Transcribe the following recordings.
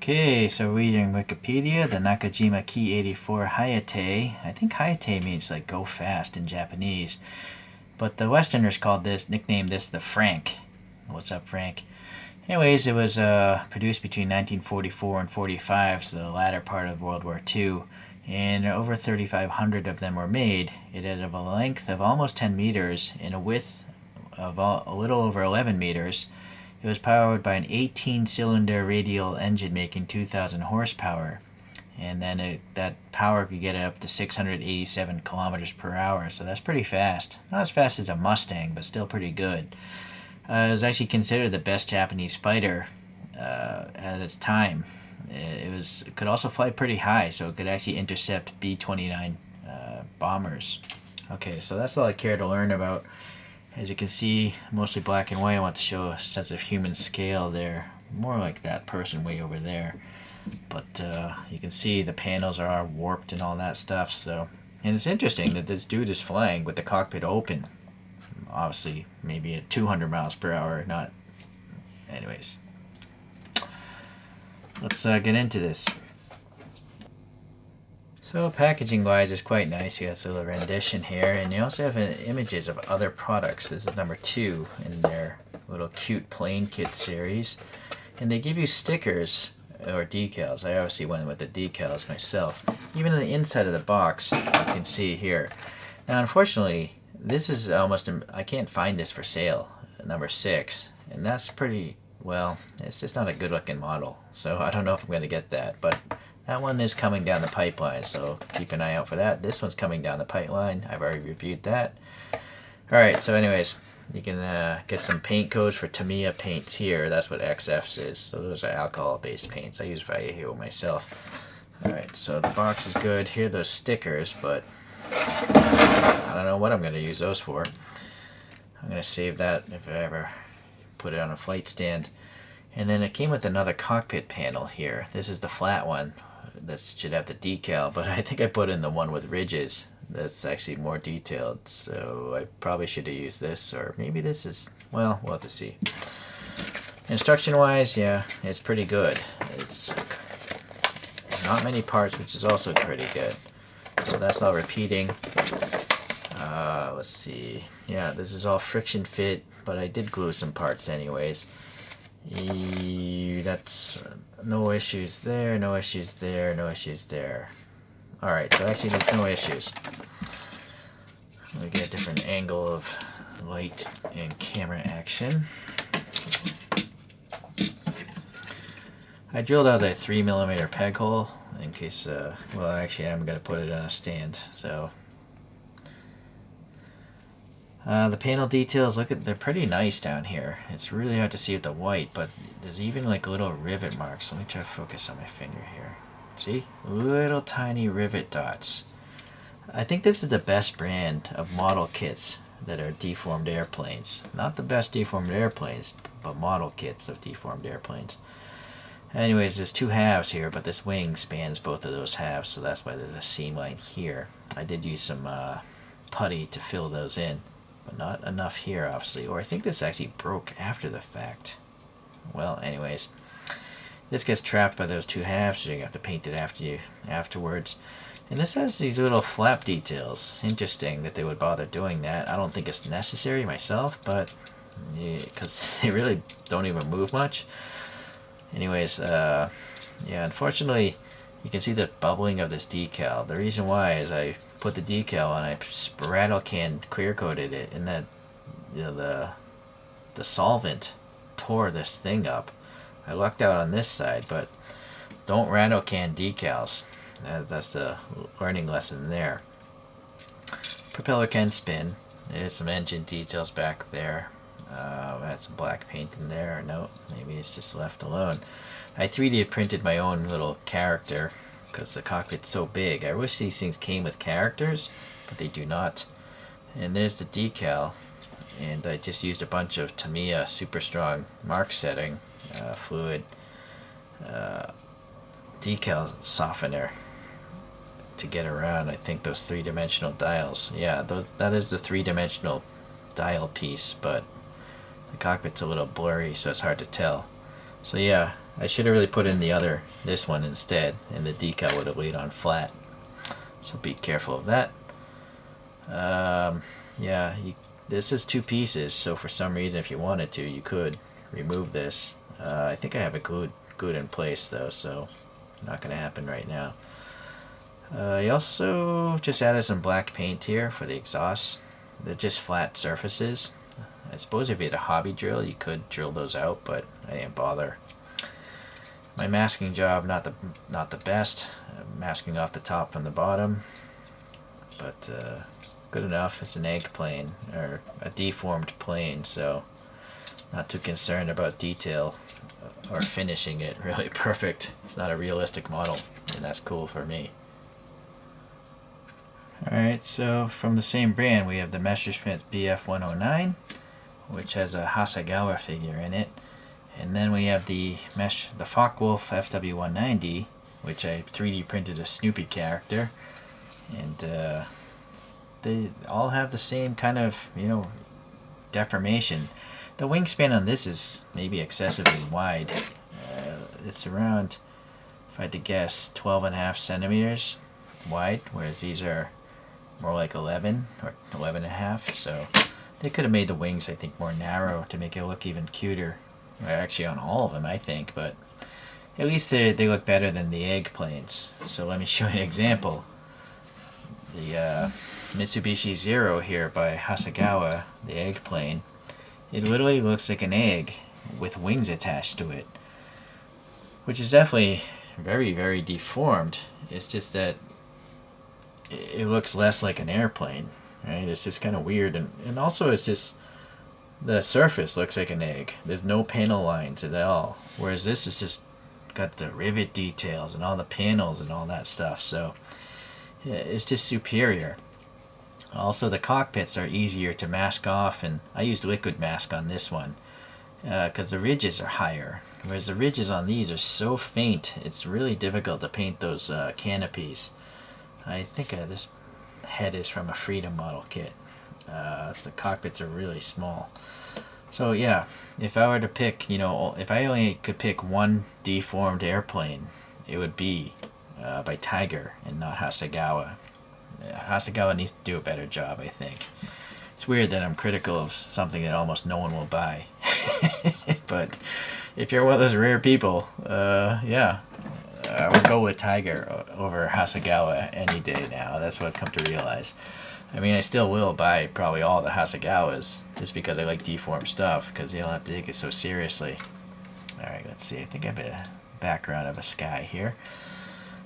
Okay, so reading Wikipedia, the Nakajima Ki84 Hayate. I think Hayate means like go fast in Japanese. But the Westerners nicknamed this the Frank. What's up, Frank? Anyways, it was produced between 1944 and 45, so the latter part of World War II, and over 3,500 of them were made. It had a length of almost 10 meters and a width of a little over 11 meters. It was powered by an 18-cylinder radial engine making 2,000 horsepower, and then that power could get up to 687 kilometers per hour, so that's pretty fast. Not as fast as a Mustang, but still pretty good. It was actually considered the best Japanese fighter at its time. It could also fly pretty high, so it could actually intercept B-29 bombers. Okay, so that's all I care to learn about. As you can see, mostly black and white. I want to show a sense of human scale there. More like that person way over there. But you can see the panels are warped and all that stuff. So, and it's interesting that this dude is flying with the cockpit open. Obviously, maybe at 200 miles per hour, not... Anyways. Let's get into this. So packaging wise is quite nice. You got this little rendition here, and you also have images of other products. This is number 2 in their little cute plane kit series, and they give you stickers or decals. I obviously went with the decals myself. Even on the inside of the box, you can see here. Now unfortunately, this is almost, I can't find this for sale, number 6, and that's pretty, well, it's just not a good looking model, so I don't know if I'm going to get that, but that one is coming down the pipeline, so keep an eye out for that. This one's coming down the pipeline. I've already reviewed that. Alright, so anyways, you can get some paint codes for Tamiya paints here. That's what XFs is. So those are alcohol-based paints. I use Vallejo myself. Alright, so the box is good. Here are those stickers, but I don't know what I'm going to use those for. I'm going to save that if I ever put it on a flight stand. And then it came with another cockpit panel here. This is the flat one. That should have the decal, but I think I put in the one with ridges. That's actually more detailed, so I probably should have used this, or maybe this is, well, we'll have to see. Instruction wise, yeah, it's pretty good. It's not many parts, which is also pretty good. So that's all repeating. Let's see. Yeah, this is all friction fit, but I did glue some parts anyways. That's no issues there, no issues there, no issues there. Alright, so actually there's no issues. Let me get a different angle of light and camera action. I drilled out a 3mm peg hole in case, well actually I'm going to put it on a stand, so... the panel details, they're pretty nice down here. It's really hard to see with the white, but there's even like little rivet marks. Let me try to focus on my finger here. See? Little tiny rivet dots. I think this is the best brand of model kits that are deformed airplanes. Not the best deformed airplanes, but model kits of deformed airplanes. Anyways, there's 2 halves here, but this wing spans both of those halves, so that's why there's a seam line here. I did use some putty to fill those in. But not enough here, obviously. Or I think this actually broke after the fact. Well, anyways. This gets trapped by those 2 halves, so you have to paint it afterwards. And this has these little flap details. Interesting that they would bother doing that. I don't think it's necessary myself, but... because they really don't even move much. Anyways, yeah, unfortunately, you can see the bubbling of this decal. The reason why is I put the decal on, I rattle canned clear coated it, and that, you know, the solvent tore this thing up. I lucked out on this side, but don't rattle can decals. That's the learning lesson there. Propeller can spin. There's some engine details back there. I had some black paint in there. No, maybe it's just left alone. I 3D printed my own little character because the cockpit's so big. I wish these things came with characters, but they do not. And there's the decal, and I just used a bunch of Tamiya super strong mark setting fluid decal softener to get around, I think, those 3-dimensional dials. Yeah, that is the 3-dimensional dial piece, but the cockpit's a little blurry, so it's hard to tell. So yeah, I should have really put in this one instead, and the decal would have laid on flat. So be careful of that. Yeah, this is 2 pieces, so for some reason, if you wanted to, you could remove this. I think I have it good in place though, so not going to happen right now. I also just added some black paint here for the exhaust. They're just flat surfaces. I suppose if you had a hobby drill, you could drill those out, but I didn't bother. My masking job, not the best. Masking off the top from the bottom, but good enough. It's an egg plane, or a deformed plane, so not too concerned about detail or finishing it really perfect. It's not a realistic model, and that's cool for me. Alright, so from the same brand we have the Messerschmitt BF109, which has a Hasegawa figure in it. And then we have the Focke-Wulf FW190, which I 3D printed a Snoopy character. And they all have the same kind of, deformation. The wingspan on this is maybe excessively wide. It's around, if I had to guess, 12.5 centimeters wide, whereas these are more like 11 or 11.5. So they could have made the wings, I think, more narrow to make it look even cuter. Actually, on all of them, I think, but at least they look better than the egg planes. So let me show you an example. The Mitsubishi Zero here by Hasegawa, the egg plane, it literally looks like an egg with wings attached to it, which is definitely very, very deformed. It's just that it looks less like an airplane, right? It's just kind of weird, and also it's just the surface looks like an egg. There's no panel lines at all, whereas this is just got the rivet details and all the panels and all that stuff. So yeah, it's just superior. Also, the cockpits are easier to mask off, and I used liquid mask on this one because the ridges are higher, whereas the ridges on these are so faint it's really difficult to paint those canopies. I think this head is from a Freedom model kit. So the cockpits are really small. So yeah, if I were to pick, if I only could pick one deformed airplane, it would be by Tiger and not Hasegawa. Hasegawa needs to do a better job, I think. It's weird that I'm critical of something that almost no one will buy. But if you're one of those rare people, yeah, I would go with Tiger over Hasegawa any day now. That's what I've come to realize. I mean, I still will buy probably all the Hasegawas just because I like deformed stuff, because you don't have to take it so seriously. Alright, let's see. I think I have a background of a sky here.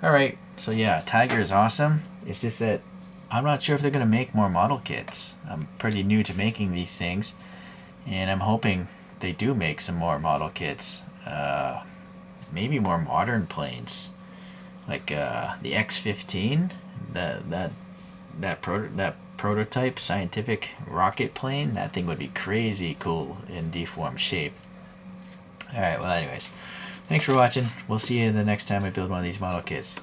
Alright, so yeah, Tiger is awesome. It's just that I'm not sure if they're going to make more model kits. I'm pretty new to making these things, and I'm hoping they do make some more model kits. Maybe more modern planes, like the X-15, that prototype scientific rocket plane. That thing would be crazy cool in deformed shape. Alright, well anyways, thanks for watching. We'll see you the next time I build one of these model kits.